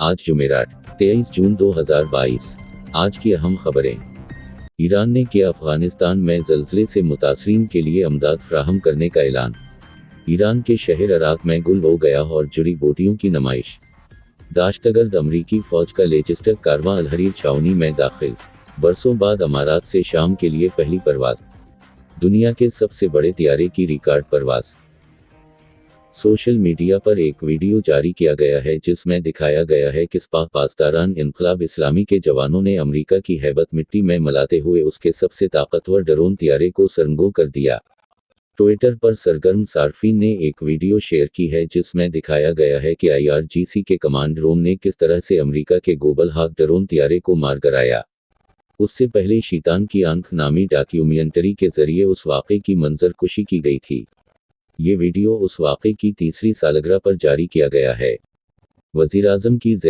आज जुमेरात 23 जून 2022। आज की अहम खबरें। ईरान ने किया अफगानिस्तान में ज़ल्ज़ले से मुतासरीन के लिए अमदाद फराहम करने का ऐलान। ईरान के शहर अराक में गुल हो गया और जुड़ी बूटियों की नुमाइश। दाश्तगर्द अमरीकी फ़ौज का लेचेस्टर कारवां अल-हरीर छावनी में दाखिल। बरसों बाद अमारात से शाम के लिए पहली परवाज़। दुनिया के सबसे बड़े तैयारे की रिकॉर्ड परवाज़। सोशल मीडिया पर एक वीडियो जारी किया गया है जिसमें दिखाया गया है कि पाकिस्तान इनकलाब इस्लामी के जवानों ने अमेरिका की हैबत मिट्टी में मिलाते हुए उसके सबसे ताकतवर ड्रोन तैयारे को सरंगो कर दिया। ट्विटर पर सरगर्म सार्फिन ने एक वीडियो शेयर की है जिसमें दिखाया गया है कि IRGC के कमांड रूम ने किस तरह से अमेरिका के ग्लोबल हाक ड्रोन तैयारे को मार गिराया। उससे पहले शैतान की आंख नामी डॉक्यूमेंट्री के जरिए उस वाक़े की मंजरकुशी की गई थी। ये वीडियो उस वाक़े की तीसरी सालगिरह पर जारी किया गया है। वज़ीर-ए-आज़म की